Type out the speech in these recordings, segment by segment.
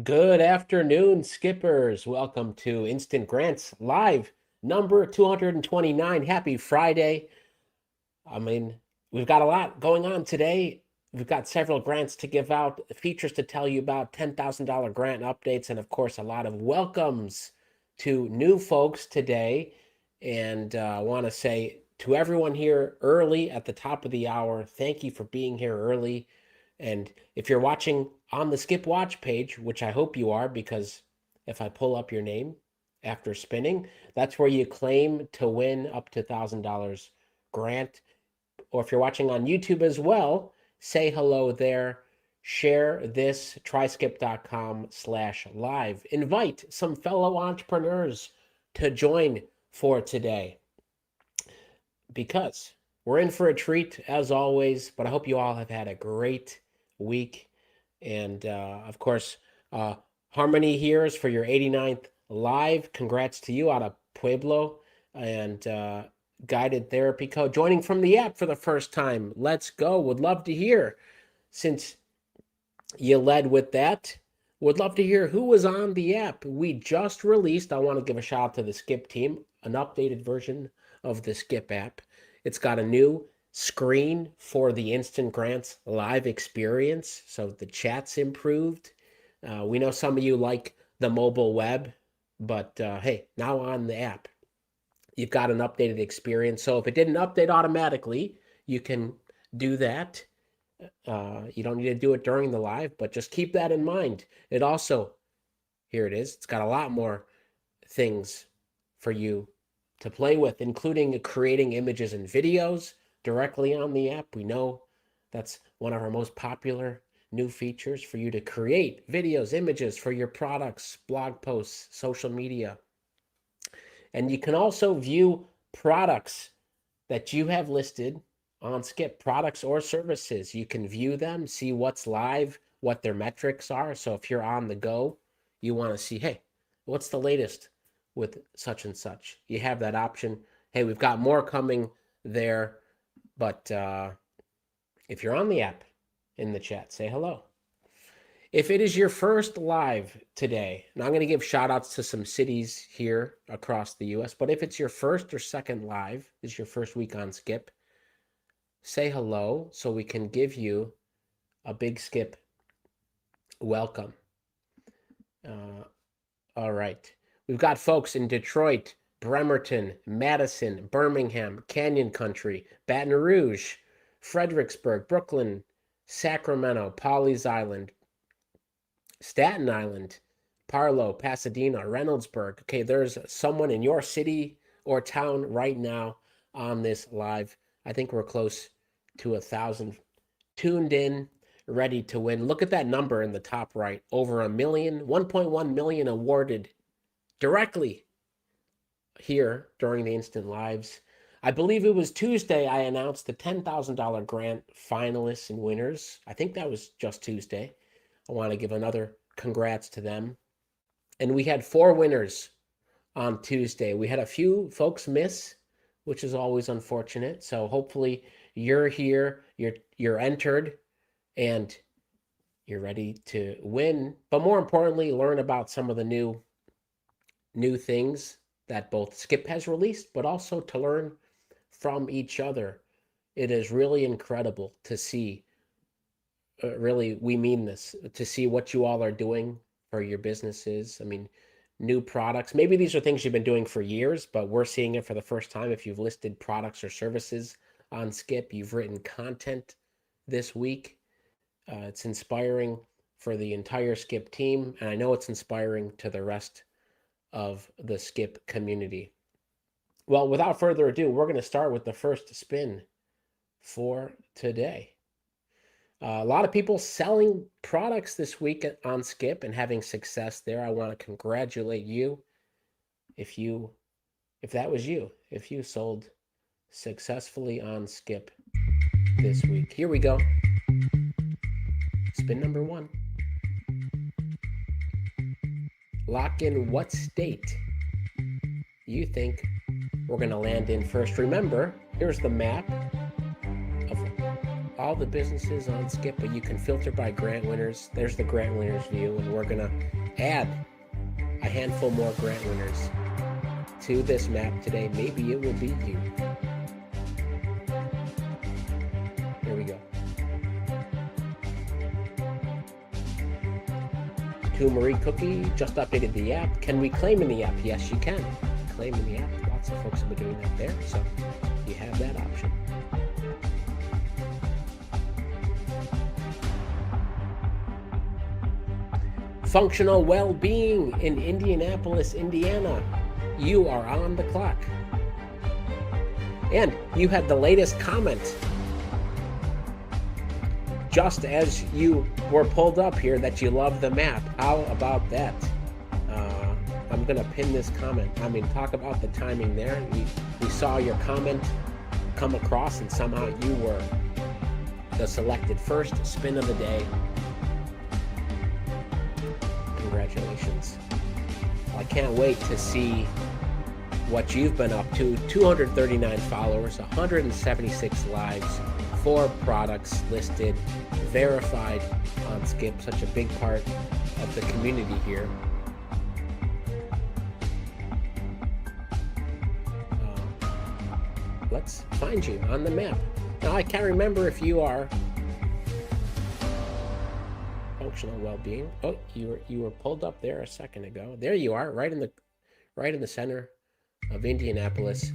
Good afternoon, skippers. Welcome to Instant Grants Live, number 229. Happy Friday. I mean, we've got a lot going on today. We've got several grants to give out, features to tell you about, $10,000 grant updates, and of course, a lot of welcomes to new folks today. And I want to say to everyone here early at the top of the hour, thank you for being here early. And if you're watching on the Skip Watch page, which I hope you are, because if I pull up your name after spinning, that's where you claim to win up to $1,000 grant. Or if you're watching on YouTube as well, say hello there. Share this, tryskip.com/live. Invite some fellow entrepreneurs to join for today, because we're in for a treat as always, but I hope you all have had a great week. And of course, Harmony here is for your 89th live. Congrats to you out of Pueblo. And Guided Therapy Co. joining from the app for the first time. Let's go. Would love to hear, since you led with that, would love to hear who was on the app. We just released, I want to give a shout out to the Skip team, an updated version of the Skip app. It's got a new screen for the Instant Grants live experience, so the chat's improved. We know some of you like the mobile web, but hey, now on the app, you've got an updated experience. So if it didn't update automatically, you can do that. You don't need to do it during the live, but just keep that in mind. It also, here it is, it's got a lot more things for you to play with, including creating images and videos directly on the app. We know that's one of our most popular new features, for you to create videos, images for your products, blog posts, social media. And you can also view products that you have listed on Skip, products or services. You can view them, see what's live, what their metrics are. So if you're on the go, you want to see, hey, what's the latest with such and such? You have that option. Hey, we've got more coming there. But if you're on the app, in the chat, say hello. If it is your first live today, and I'm going to give shout outs to some cities here across the US, but if it's your first or second live, this is your first week on Skip, say hello so we can give you a big Skip welcome. All right. We've got folks in Detroit, Bremerton, Madison, Birmingham, Canyon Country, Baton Rouge, Fredericksburg, Brooklyn, Sacramento, Pawleys Island, Staten Island, Parlo, Pasadena, Reynoldsburg. Okay, there's someone in your city or town right now on this live. I think we're close to 1,000 tuned in, ready to win. Look at that number in the top right. Over 1 million, 1.1 million awarded directly here during the Instant Lives. I believe it was Tuesday I announced the $10,000 grant finalists and winners. I think that was just Tuesday. I want to give another congrats to them. And we had 4 winners on Tuesday. We had a few folks miss, which is always unfortunate. So hopefully you're here, you're entered, and you're ready to win. But more importantly, learn about some of the new things that both Skip has released, but also to learn from each other. It is really incredible to see, really, we mean this, to see what you all are doing for your businesses. I mean, new products. Maybe these are things you've been doing for years, but we're seeing it for the first time. If you've listed products or services on Skip, you've written content this week. It's inspiring for the entire Skip team, and I know it's inspiring to the rest of the Skip community. Well, without further ado, we're going to start with the first spin for today. A lot of people selling products this week on Skip and having success there. I want to congratulate you if that was you, if you sold successfully on Skip this week. Here we go. Spin number 1. Lock in what state you think we're going to land in first. Remember, here's the map of all the businesses on Skip, but you can filter by grant winners. There's the grant winners view, and we're going to add a handful more grant winners to this map today. Maybe it will be you. Here we go. To Marie Cookie, just updated the app. Can we claim in the app? Yes, you can. Claim in the app. Lots of folks have been doing that there, so you have that option. Functional well-being in Indianapolis, Indiana. You are on the clock. And you had the latest comment just as you were pulled up here that you love the map. How about that? I'm going to pin this comment. I mean, talk about the timing there. We saw your comment come across, and somehow you were the selected first spin of the day. Congratulations. I can't wait to see what you've been up to. 239 followers, 176 lives, 4 products listed, verified on Skip, such a big part of the community here. Let's find you on the map. Now, I can't remember if you are functional well-being. Oh, you were pulled up there a second ago. There you are, right in the center of Indianapolis.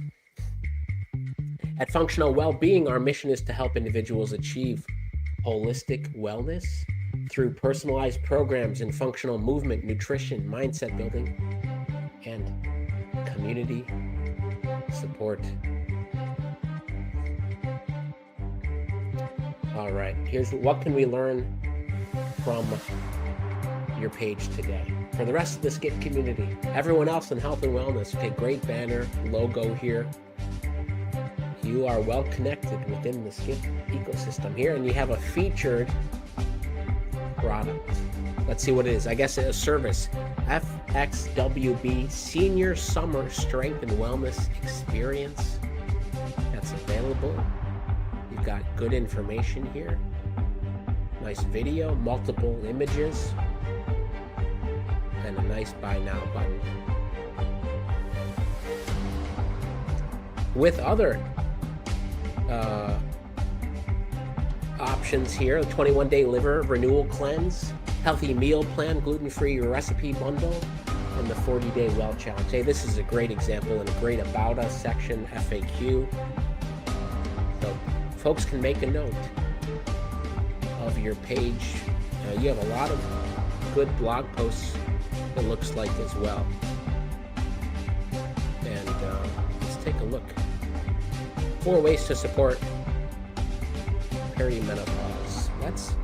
At Functional Well-Being, our mission is to help individuals achieve holistic wellness through personalized programs in functional movement, nutrition, mindset building, and community support. All right, here's what can we learn from your page today. For the rest of the Skip community, everyone else in health and wellness, okay, great banner, logo here. You are well connected within the Skip ecosystem here, and you have a featured product. Let's see what it is. I guess a service. FXWB Senior Summer Strength and Wellness Experience. That's available. You've got good information here. Nice video, multiple images, and a nice buy now button. With other options here, the 21-day liver renewal cleanse, healthy meal plan, gluten-free recipe bundle, and the 40-day well challenge. Hey, this is a great example and a great about us section, FAQ. So folks can make a note of your page. You have a lot of good blog posts, it looks like, as well. And let's take a look. 4 ways to support perimenopause. Let's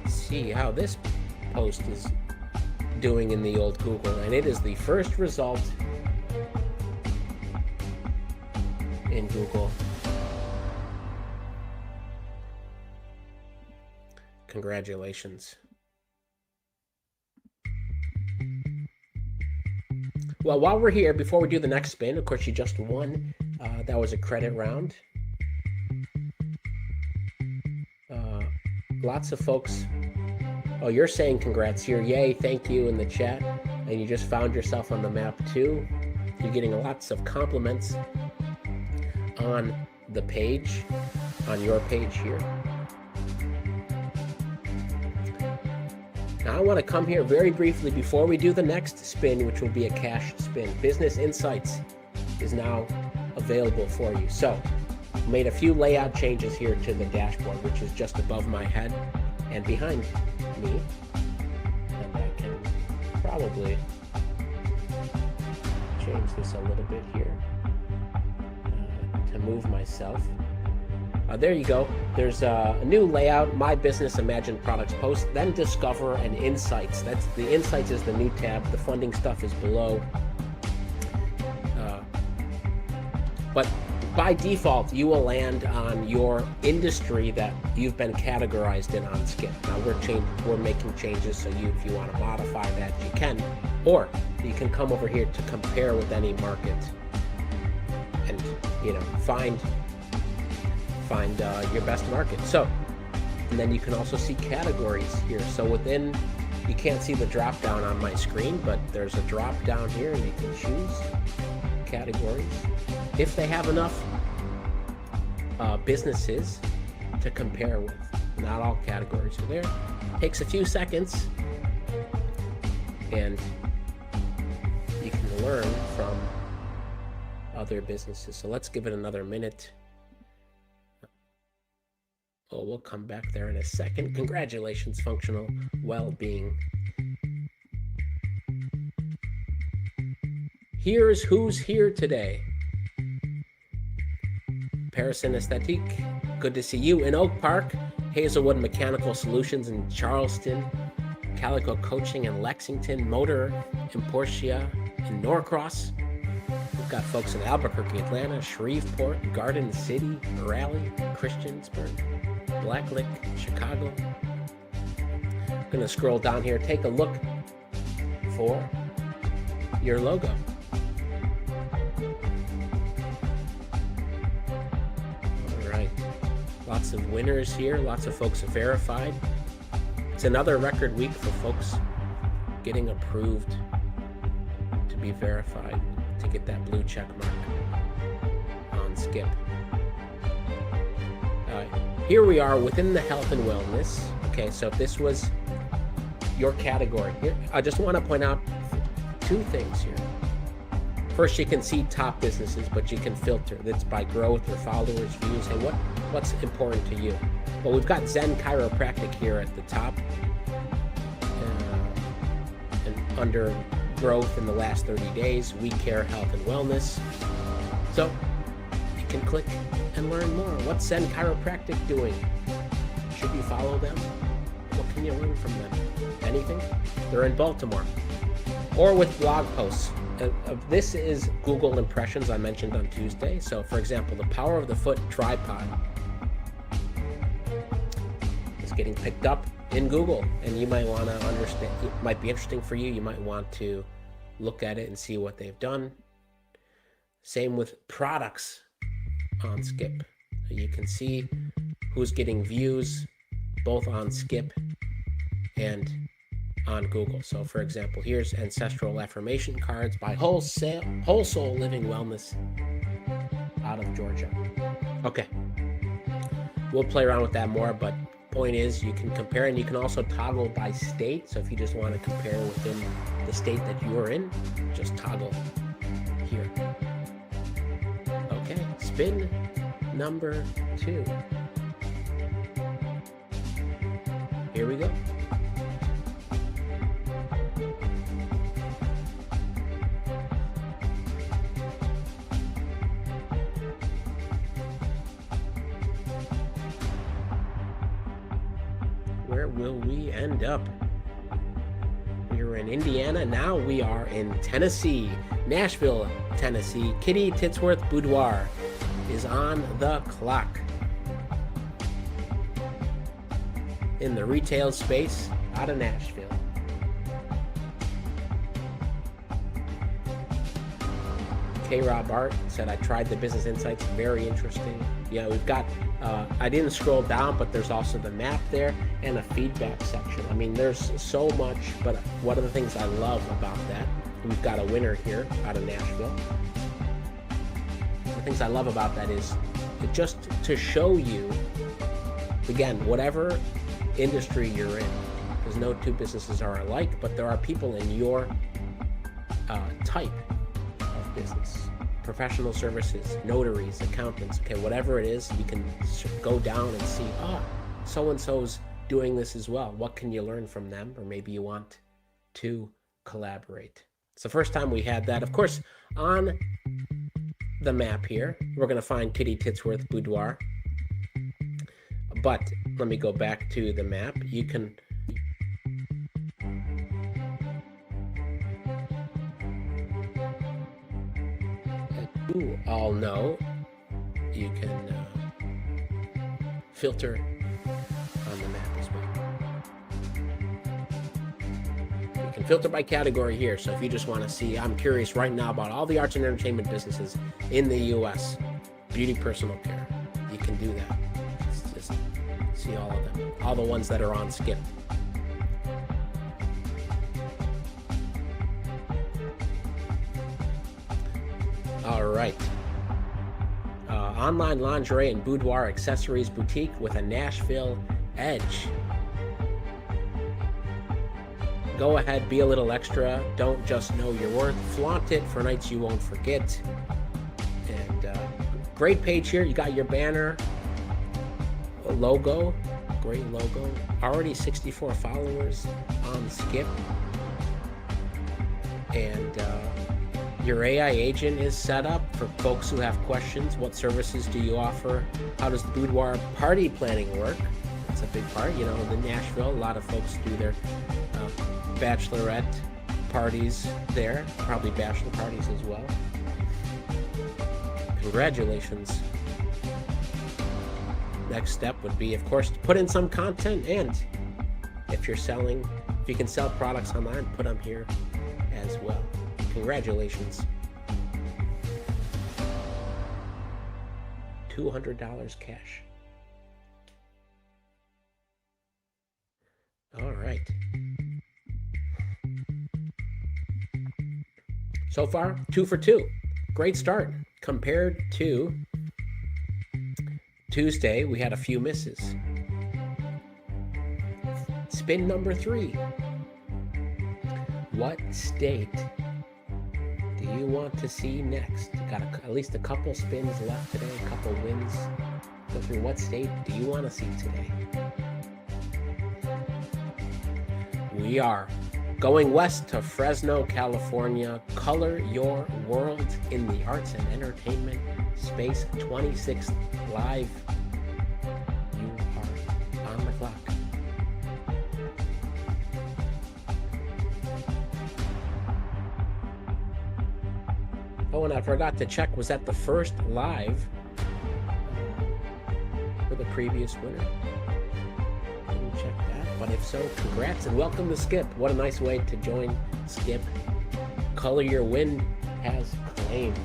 see how this post is doing in the old Google, and it is the first result in Google. Congratulations. Well, while we're here, before we do the next spin, of course, you just won. That was a credit round. Lots of folks. Oh, you're saying congrats here. Yay, thank you in the chat. And you just found yourself on the map too. You're getting lots of compliments on the page, on your page here. Now I want to come here very briefly before we do the next spin, which will be a cash spin. Business Insights is now available for you. So made a few layout changes here to the dashboard, which is just above my head and behind me. And I can probably change this a little bit here to move myself There you go. There's a new layout, My Business, Imagine Products Post, then Discover and Insights. That's the Insights is the new tab. The funding stuff is below. But by default, you will land on your industry that you've been categorized in on Skip. Now we're making changes, so if you want to modify that, you can, or you can come over here to compare with any market, and find your best market. So, and then you can also see categories here. So within, you can't see the drop down on my screen, but there's a drop down here, and you can choose categories if they have enough businesses to compare with. Not all categories are there. Takes a few seconds, and you can learn from other businesses. So let's give it another minute. Oh, we'll come back there in a second. Congratulations, Functional Well-Being. Here's who's here today. Paris Aesthetique, good to see you. In Oak Park, Hazelwood Mechanical Solutions in Charleston, Calico Coaching in Lexington, Motor in Portia in Norcross. We've got folks in Albuquerque, Atlanta, Shreveport, Garden City, Raleigh, Christiansburg, Blacklick, Chicago. I'm going to scroll down here, take a look for your logo. Lots of winners here, lots of folks verified. It's another record week for folks getting approved to be verified, to get that blue check mark on Skip. Here we are within the health and wellness. Okay, so if this was your category, here, I just want to point out two things here. First, you can see top businesses, but you can filter. That's by growth or followers, views, and what's important to you. Well, we've got Zen Chiropractic here at the top, and under growth in the last 30 days, We Care Health and Wellness. So you can click and learn more. What's Zen Chiropractic doing? Should you follow them? What can you learn from them? Anything? They're in Baltimore. Or with blog posts. This is Google impressions I mentioned on Tuesday. So, for example, the Power of the Foot tripod is getting picked up in Google, and you might want to understand. It might be interesting for you. You might want to look at it and see what they've done. Same with products on Skip. So you can see who's getting views both on Skip and on Google. So for example, here's Ancestral Affirmation Cards by Whole Soul Living Wellness out of Georgia. Okay, we'll play around with that more, but point is you can compare, and you can also toggle by state. So if you just want to compare within the state that you are in, just toggle here. Okay, spin number 2. Here we go. Where will we end up? We were in Indiana, now we are in Tennessee. Nashville, Tennessee. Kitty Titsworth Boudoir is on the clock. In the retail space out of Nashville. K-Rob Art said, I tried the business insights, very interesting. Yeah, we've got, I didn't scroll down, but there's also the map there and a feedback section. I mean, there's so much, but one of the things I love about that, we've got a winner here out of Nashville. The things I love about that is just to show you, again, whatever industry you're in, because no two businesses are alike, but there are people in your type of business. Professional services, notaries, accountants, okay, whatever it is, you can go down and see, so-and-so's doing this as well. What can you learn from them? Or maybe you want to collaborate. It's the first time we had that. Of course, on the map here, we're going to find Kitty Titsworth Boudoir. But let me go back to the map. You can you all know you can filter on the map as well. You can filter by category here. So if you just want to see, I'm curious right now about all the arts and entertainment businesses in the US, beauty, personal care, you can do that. Just see all of them, all the ones that are on Skip. All right. Online lingerie and boudoir accessories boutique with a Nashville edge. Go ahead, be a little extra. Don't just know your worth. Flaunt it for nights you won't forget. And great page here. You got your banner, a logo, great logo. Already 64 followers on Skip. And your AI agent is set up for folks who have questions. What services do you offer? How does boudoir party planning work? That's a big part. You know, in Nashville, a lot of folks do their bachelorette parties there, probably bachelor parties as well. Congratulations. Next step would be, of course, to put in some content, and if you're selling, if you can sell products online, put them here as well. Congratulations. $200 cash. All right. So far, 2 for 2. Great start. Compared to Tuesday, we had a few misses. Spin number 3. What state do you want to see next? Got at least a couple spins left today, a couple wins. Go through what state do you want to see today? We are going west to Fresno, California. Color your world in the arts and entertainment space. 26th live. You are on the clock. Oh, and I forgot to check, was that the first live for the previous winner? Didn't check that, but if so, congrats and welcome to Skip. What a nice way to join Skip. Color Your Wind has claimed.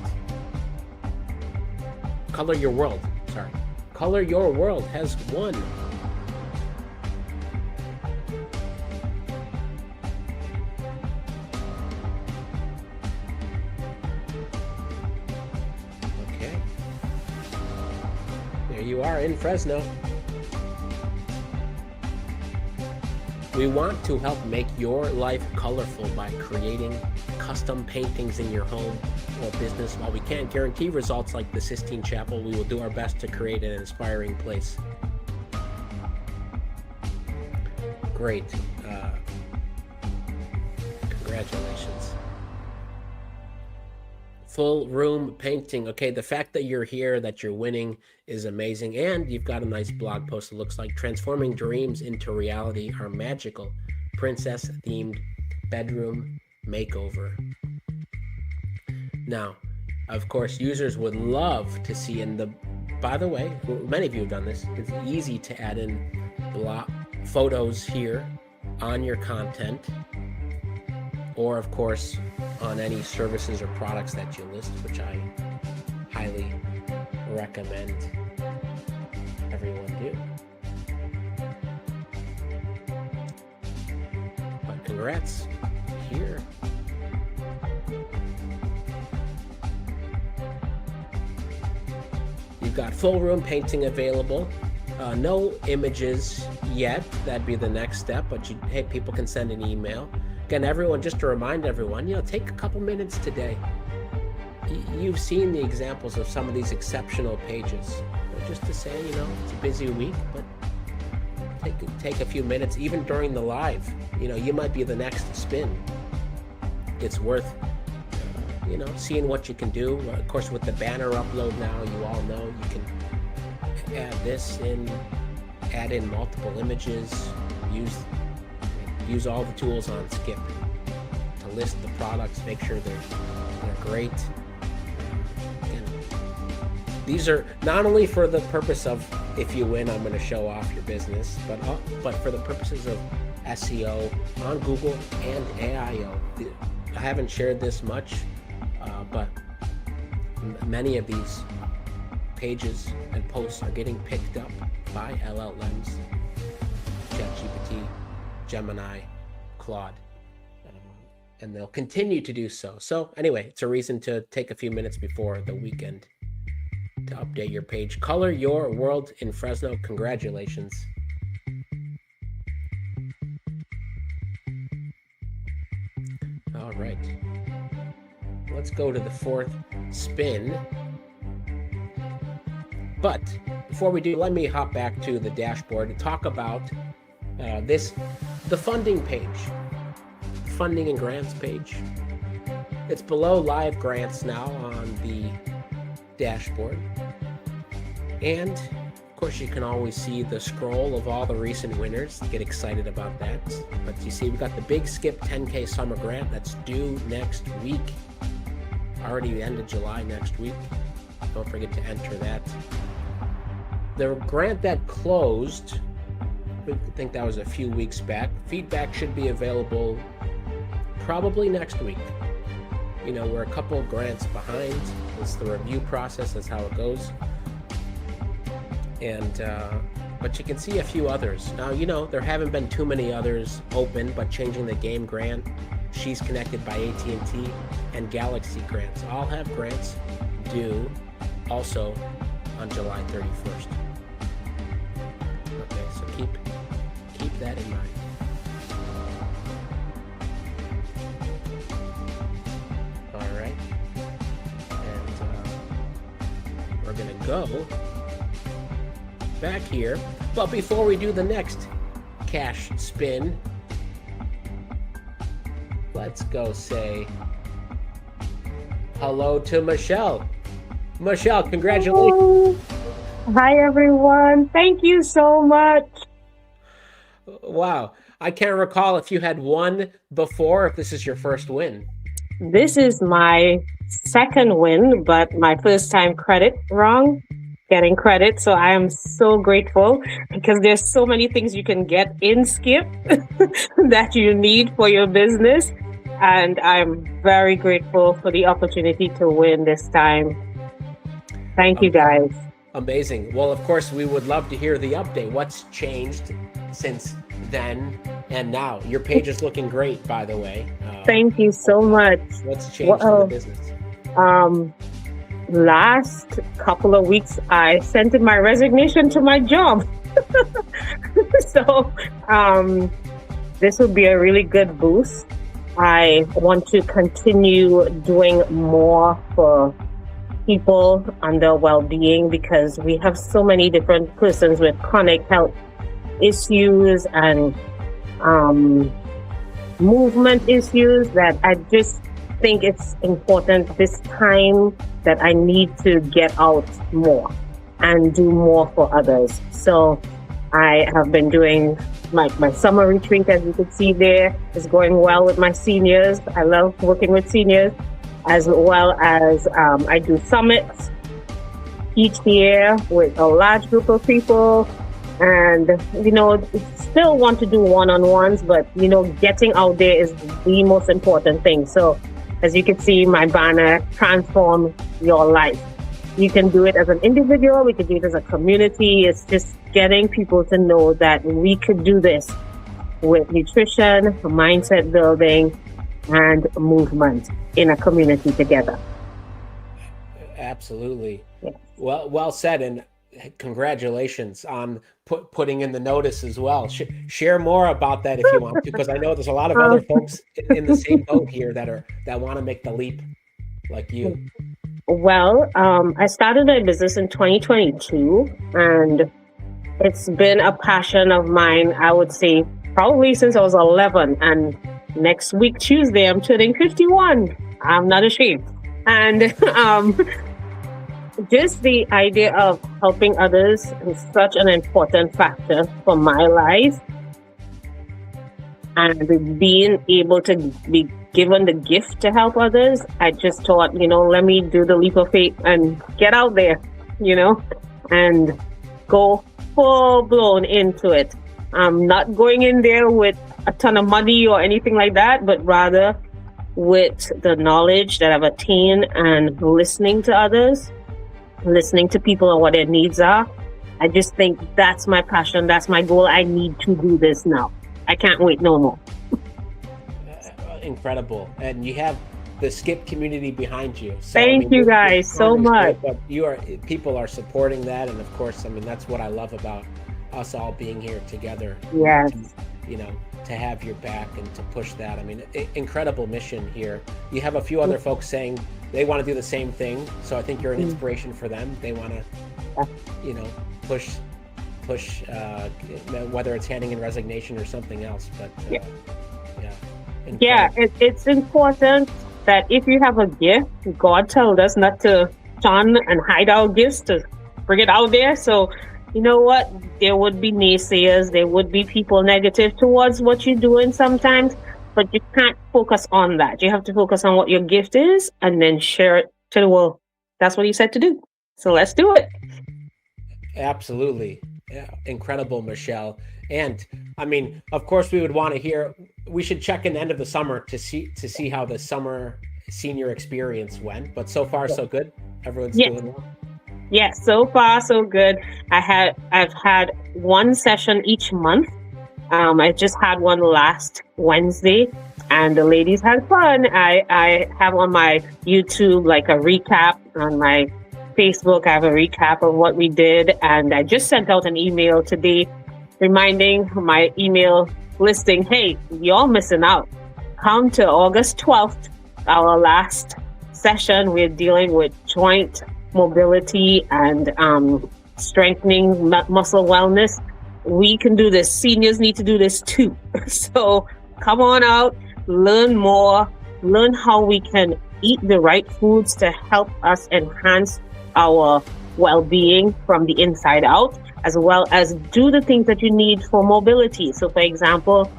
Color Your World, sorry. Color Your World has won. You are in Fresno. We want to help make your life colorful by creating custom paintings in your home or business. While we can't guarantee results like the Sistine Chapel, we will do our best to create an inspiring place. Great. Congratulations. Full room painting. Okay, the fact that you're here, that you're winning is amazing. And you've got a nice blog post that looks like transforming dreams into reality, our magical princess themed bedroom makeover. Now, of course, users would love to see in the, by the way, many of you have done this. It's easy to add in photos here on your content, or of course, on any services or products that you list, which I highly recommend everyone do. But congrats here. You've got full room painting available. No images yet. That'd be the next step, but hey, people can send an email. Again, everyone, just to remind everyone, take a couple minutes today. You've seen the examples of some of these exceptional pages. Just to say, it's a busy week, but take a few minutes, even during the live. You might be the next spin. It's worth, seeing what you can do. Of course, with the banner upload now, you all know you can add this in, add in multiple images, use all the tools on Skip to list the products, make sure they're great. Again, these are not only for the purpose of if you win, I'm going to show off your business, but for the purposes of SEO on Google and AIO. I haven't shared this much, but many of these pages and posts are getting picked up by LLMs, ChatGPT, Gemini, Claude, and they'll continue to do so. So anyway, it's a reason to take a few minutes before the weekend to update your page. Color your world in Fresno. Congratulations. All right. Let's go to the fourth spin. But before we do, let me hop back to the dashboard and talk about the funding page, funding and grants page. It's below live grants now on the dashboard. And of course, you can always see the scroll of all the recent winners. Get excited about that. But you see, we got the Big Skip 10K Summer Grant that's due next week. Already the end of July next week. Don't forget to enter that. The grant that closed, I think that was a few weeks back. Feedback should be available probably next week. You know, we're a couple of grants behind. It's the review process, that's how it goes. And but you can see a few others. Now, you know, there haven't been too many others open, but Changing the Game grant, She's Connected by AT&T, and Galaxy grants all have grants due also on July 31st. Okay, so keep that in mind. All right, and we're gonna go back here, but before we do the next cash spin, let's go say hello to Michelle. Michelle, congratulations. Hi, everyone. Thank you so much. Wow. I can't recall if you had won before, if this is your first win. This is my second win, but my first time getting credit. So I am so grateful because there's so many things you can get in Skip that you need for your business. And I'm very grateful for the opportunity to win this time. Thank you, guys. Amazing. Well, of course, we would love to hear the update. What's changed since then and now? Your page is looking great, by the way. Thank you so much. What's changed in the business? Last couple of weeks, I sent in my resignation to my job. So this would be a really good boost. I want to continue doing more for people and their well-being because we have so many different persons with chronic health issues and movement issues that I just think it's important this time that I need to get out more and do more for others. So I have been doing my summer retreat, as you can see there, is going well with my seniors. I love working with seniors, as well as I do summits each year with a large group of people. And, you know, still want to do one-on-ones, but, you know, getting out there is the most important thing. So as you can see, my banner, Transform Your Life. You can do it as an individual, we can do it as a community. It's just getting people to know that we could do this with nutrition, mindset building, and movement in a community together. Absolutely. Yes. Well said, and congratulations on putting in the notice as well. Share more about that if you want to, because I know there's a lot of other folks in the same boat here that want to make the leap like you. Well, I started my business in 2022, and it's been a passion of mine, I would say, probably since I was 11. And next week, Tuesday, I'm turning 51. I'm not ashamed. And just the idea of helping others is such an important factor for my life, and being able to be given the gift to help others. I just thought, let me do the leap of faith and get out there, you know, and go full blown into it. I'm not going in there with a ton of money or anything like that, but rather with the knowledge that I've attained and listening to others, listening to people and what their needs are. I just think that's my passion. That's my goal. I need to do this now. I can't wait no more. Incredible. And you have the Skip community behind you. So, Thank you guys so much. But people are supporting that. And of course, that's what I love about us all being here together. Yes. To have your back and to push that. Incredible mission here. You have a few other folks saying they want to do the same thing. So I think you're an inspiration for them. They want to, push, whether it's handing in resignation or something else. But it's important that if you have a gift, God told us not to shun and hide our gifts, to bring it out there. So you know what? There would be naysayers. There would be people negative towards what you're doing sometimes, but you can't focus on that. You have to focus on what your gift is and then share it to the world. That's what he said to do. So let's do it. Absolutely. Yeah. Incredible, Michelle. And of course, we would want to hear, we should check in the end of the summer to see how the summer senior experience went. But so far, so good. Everyone's doing well. Yes, so far so good. I've had one session each month. I just had one last Wednesday, and the ladies had fun. I have on my YouTube like a recap, on my Facebook I have a recap of what we did, and I just sent out an email today reminding my email listing, hey, y'all missing out. Come to August 12th, our last session. We're dealing with joint mobility and strengthening muscle wellness. We can do this. Seniors need to do this too. So come on out, learn more, learn how we can eat the right foods to help us enhance our well-being from the inside out, as well as do the things that you need for mobility. So for example,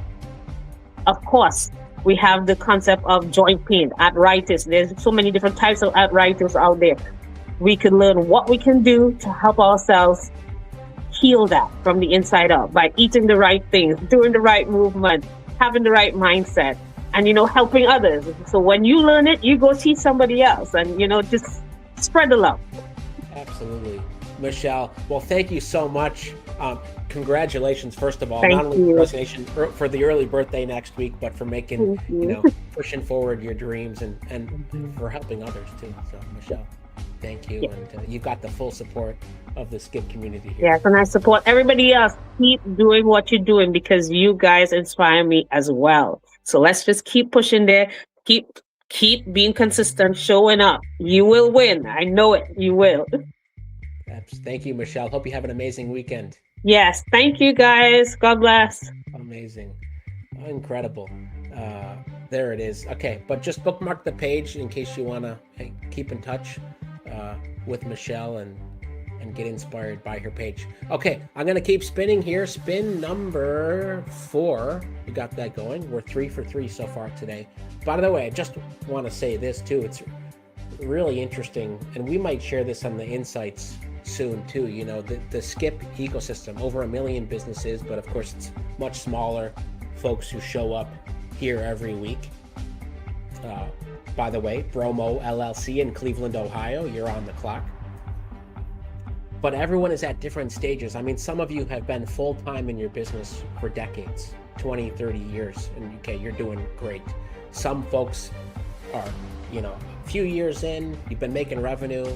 of course, we have the concept of joint pain, arthritis. There's so many different types of arthritis out there. We can learn what we can do to help ourselves heal that from the inside out by eating the right things, doing the right movement, having the right mindset, and, helping others. So when you learn it, you go teach somebody else and, just spread the love. Absolutely. Michelle, well, thank you so much. Congratulations, first of all, thank not only you. for resignation for the early birthday next week, but for making, pushing forward your dreams and for helping others too. So, Michelle, thank you. And you've got the full support of the Skip community here. Yes, and I support everybody else. Keep doing what you're doing because you guys inspire me as well. So let's just keep pushing there. Keep being consistent, showing up. You will win. I know it. You will. Thank you, Michelle. Hope you have an amazing weekend. Yes. Thank you, guys. God bless. Amazing. Incredible. There it is. Okay, but just bookmark the page in case you want to keep in touch with Michelle and get inspired by her page. Okay, I'm going to keep spinning here. Spin number 4. We got that going. We're 3 for 3 so far today. By the way, I just want to say this too. It's really interesting, and we might share this on the insights soon too. The Skip ecosystem, over 1 million businesses, but of course it's much smaller folks who show up here every week. By the way, Bromo LLC in Cleveland, Ohio, you're on the clock. But everyone is at different stages. Some of you have been full-time in your business for decades, 20, 30 years, and okay, you're doing great. Some folks are, a few years in, you've been making revenue,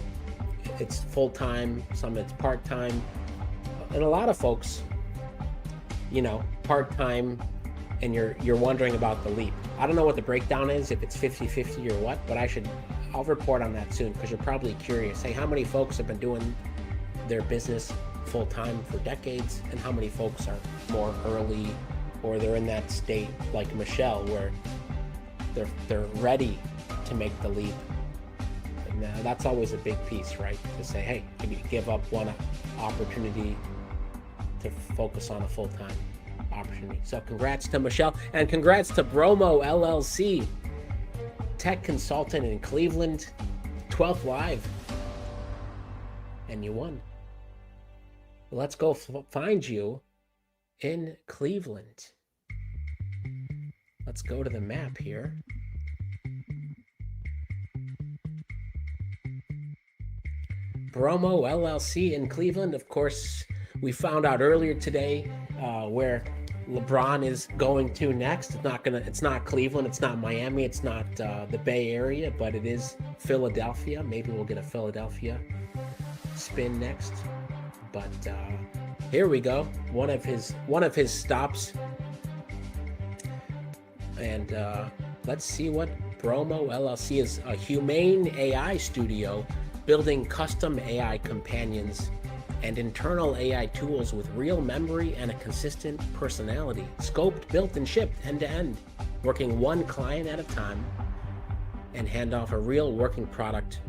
it's full-time, some it's part-time, and a lot of folks, part-time, and you're wondering about the leap. I don't know what the breakdown is, if it's 50-50 or what, but I'll report on that soon, because you're probably curious. Hey, how many folks have been doing their business full-time for decades, and how many folks are more early, or they're in that state like Michelle where they're ready to make the leap, Now, that's always a big piece, right? To say, hey, maybe give up one opportunity to focus on a full-time opportunity. So congrats to Michelle, and congrats to Bromo LLC, tech consultant in Cleveland, 12th Live, and you won. Let's go find you in Cleveland. Let's go to the map here. Bromo LLC in Cleveland. Of course, we found out earlier today where LeBron is going to next. It's not Cleveland, it's not Miami, it's not the Bay Area, but it is Philadelphia. Maybe we'll get a Philadelphia spin next. But here we go. One of his stops. And let's see what Bromo LLC is. A humane AI studio building custom AI companions and internal AI tools with real memory and a consistent personality. Scoped, built, and shipped end-to-end, working one client at a time, and hand off a real working product,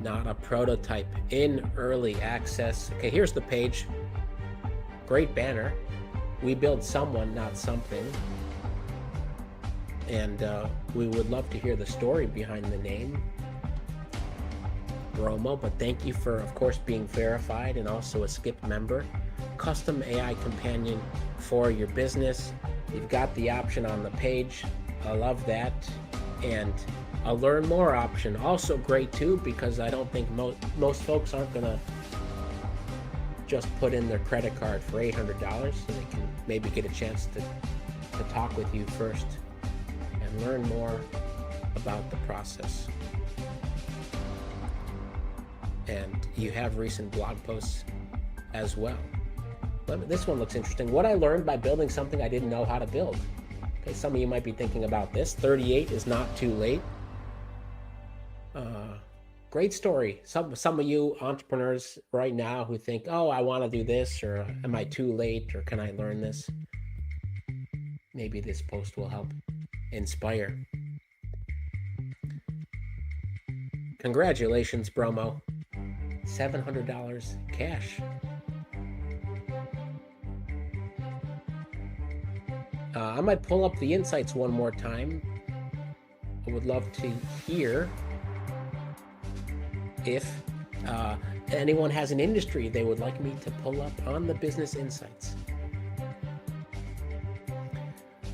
not a prototype, in early access. Okay, here's the page. Great banner. We build someone, not something. And we would love to hear the story behind the name, Bromo, but thank you for, of course, being verified and also a Skip member. Custom AI companion for your business. You've got the option on the page. I love that. And a learn more option, also great too, because I don't think most folks aren't gonna just put in their credit card for $800, so they can maybe get a chance to talk with you first and learn more about the process. And you have recent blog posts as well. But this one looks interesting. What I learned by building something I didn't know how to build. Okay, some of you might be thinking about this. 38 is not too late. Great story. Some of you entrepreneurs right now who think, oh, I want to do this, or am I too late, or can I learn this? Maybe this post will help inspire. Congratulations, Bromo. $700 cash. I might pull up the insights one more time. I would love to hear if anyone has an industry they would like me to pull up on the business insights.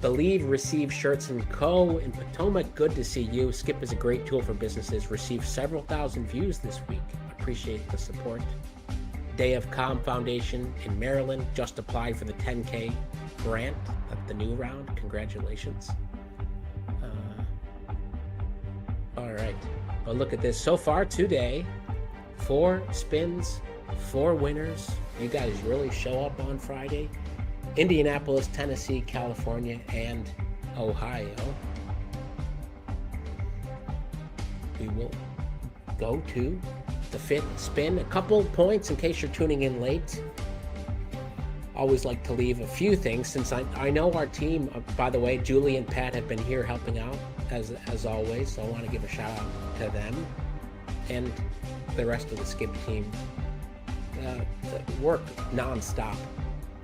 Believe receive Shirts & Co. in Potomac. Good to see you. Skip is a great tool for businesses. Received several thousand views this week. Appreciate the support. Day of Calm Foundation in Maryland just applied for the 10K grant at the new round. Congratulations. All right. Well, look at this. So far today, 4 spins, 4 winners. You guys really show up on Friday. Indianapolis, Tennessee, California, and Ohio. We will go to the 5th spin. A couple points in case you're tuning in late. Always like to leave a few things, since I know our team, by the way, Julie and Pat have been here helping out as always, so I want to give a shout out to them and the rest of the Skip team. Work nonstop.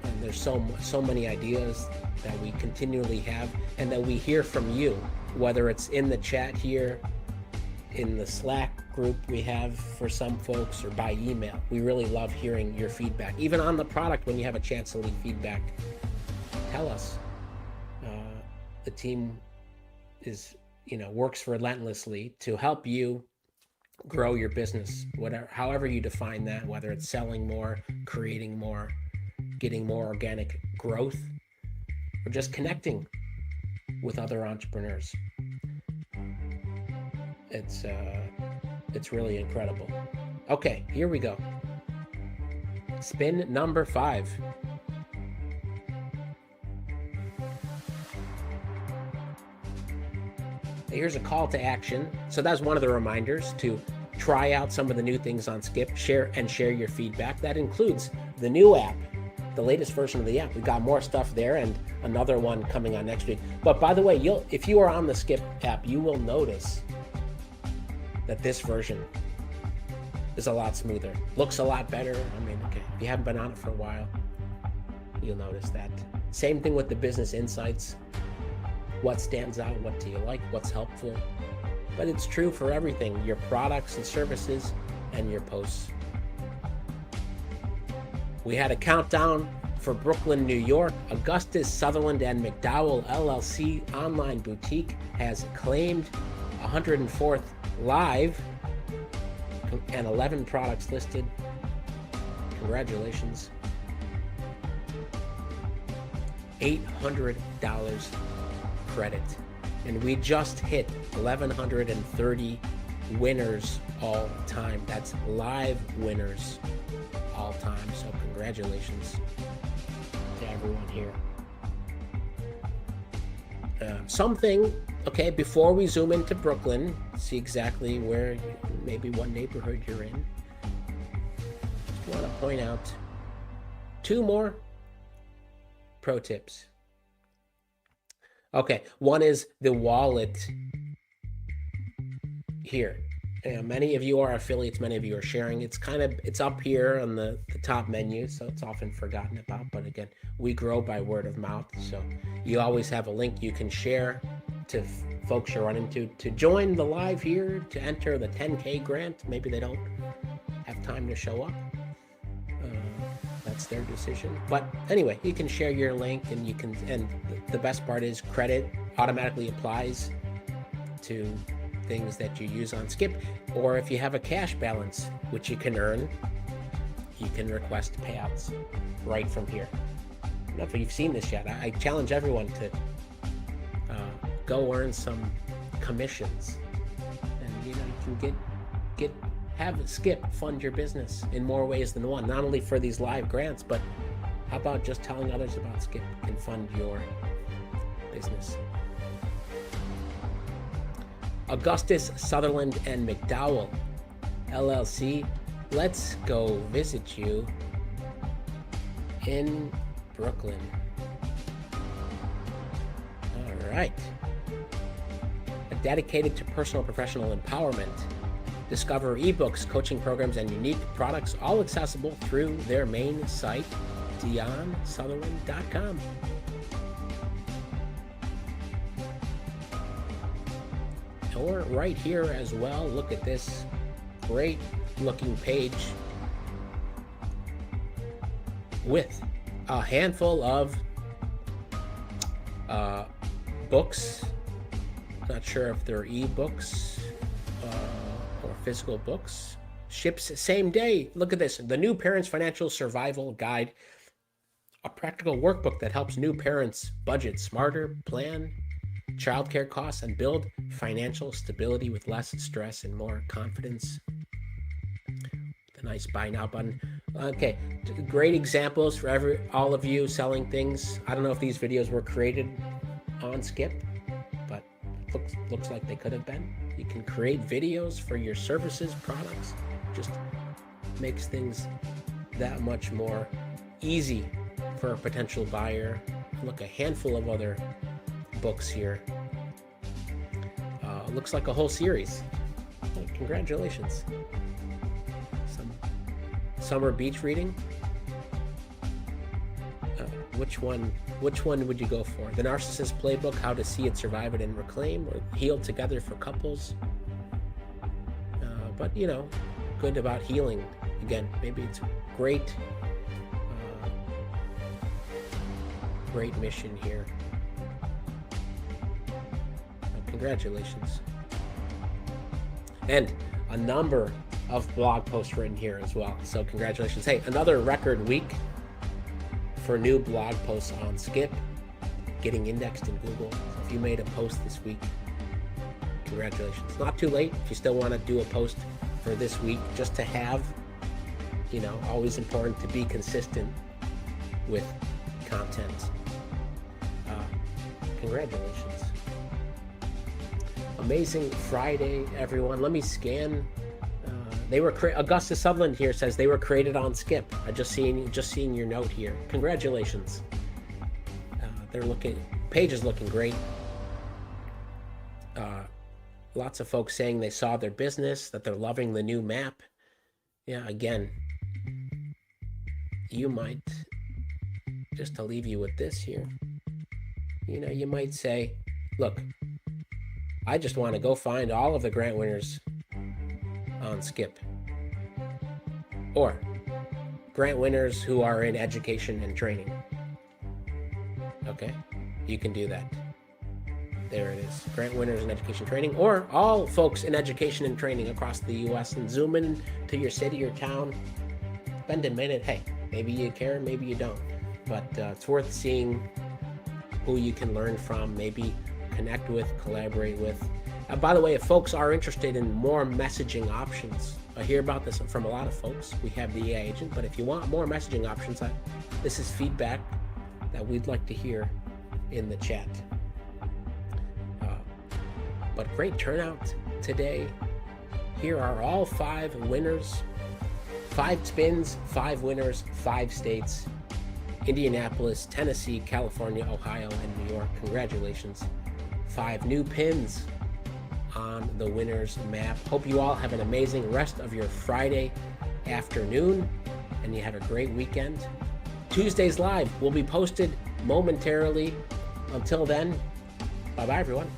And there's so many ideas that we continually have and that we hear from you, whether it's in the chat here, in the Slack group we have for some folks, or by email. We really love hearing your feedback. Even on the product, when you have a chance to leave feedback, tell us. The team works relentlessly to help you grow your business, however you define that, whether it's selling more, creating more, getting more organic growth, or just connecting with other entrepreneurs. It's really incredible. Okay, here we go. Spin number 5. Here's a call to action. So that's one of the reminders to try out some of the new things on Skip, share your feedback. That includes the new app, the latest version of the app. We've got more stuff there and another one coming on next week. But by the way, if you are on the Skip app, you will notice that this version is a lot smoother, looks a lot better. I mean, okay, if you haven't been on it for a while, you'll notice that. Same thing with the business insights. What stands out? What do you like? What's helpful? But it's true for everything, your products and services and your posts. We had a countdown for Brooklyn, New York. Augustus, Sutherland, and McDowell LLC online boutique has claimed 104th live and 11 products listed. Congratulations. $800 credit. And we just hit 1,130 winners all time. That's live winners all time. So congratulations to everyone here. Something, okay, before we zoom into Brooklyn, see exactly where, maybe what neighborhood you're in. Just want to point out 2 more pro tips. Okay, one is the wallet here. Many of you are affiliates, many of you are sharing. It's up here on the top menu, so it's often forgotten about. But again, we grow by word of mouth. So you always have a link you can share to folks you're running to join the live here, to enter the 10K grant. Maybe they don't have time to show up. That's their decision. But anyway, you can share your link, and the best part is credit automatically applies to things that you use on Skip, or if you have a cash balance, which you can earn, you can request payouts right from here. I don't know if you've seen this yet. I challenge everyone to go earn some commissions, and you can have Skip fund your business in more ways than one, not only for these live grants, but how about just telling others about Skip can fund your business. Augustus, Sutherland, and McDowell LLC. Let's go visit you in Brooklyn. All right. Dedicated to personal and professional empowerment. Discover ebooks, coaching programs, and unique products, all accessible through their main site, DionSutherland.com. Or right here as well, look at this great looking page with a handful of books. Not sure if they're ebooks or physical books. Ships same day. Look at this. The New Parents Financial Survival Guide, a practical workbook that helps new parents budget smarter, plan childcare costs, and build financial stability with less stress and more confidence. The nice buy now button. Okay, great examples for all of you selling things. I don't know if these videos were created on Skip, but looks like they could have been. You can create videos for your services, products. Just makes things that much more easy for a potential buyer. Look, a handful of other books here. Looks like a whole series. Congratulations. Some summer beach reading. Which one would you go for? The Narcissist Playbook, How to See It, Survive It, and Reclaim, or Heal Together for Couples. But good about healing. Again, maybe it's great mission here. Congratulations. And a number of blog posts written here as well. So congratulations. Hey, another record week for new blog posts on Skip, getting indexed in Google. So if you made a post this week, congratulations. Not too late if you still want to do a post for this week, just to have, always important to be consistent with content. Congratulations. Amazing Friday, everyone. Let me scan. Augustus Sutherland here says they were created on Skip. I just seeing your note here. Congratulations. Page is looking great. Lots of folks saying they saw their business, that they're loving the new map. Yeah, again, you might, just to leave you with this here, you might say, look, I just want to go find all of the grant winners on Skip, or grant winners who are in education and training. Okay, you can do that. There it is. Grant winners in education training, or all folks in education and training across the U.S. and zoom in to your city or town. Spend a minute. Hey, maybe you care, maybe you don't. But it's worth seeing who you can learn from, maybe connect with, collaborate with. By the way, if folks are interested in more messaging options, I hear about this from a lot of folks. We have the AI agent, but if you want more messaging options, this is feedback that we'd like to hear in the chat. But great turnout today. Here are all 5 winners, 5 spins, 5 winners, 5 states: Indianapolis, Tennessee, California, Ohio, and New York. Congratulations. 5 new pins on the winners map. Hope you all have an amazing rest of your Friday afternoon and you have a great weekend. Tuesday's live will be posted momentarily. Until then, bye-bye everyone.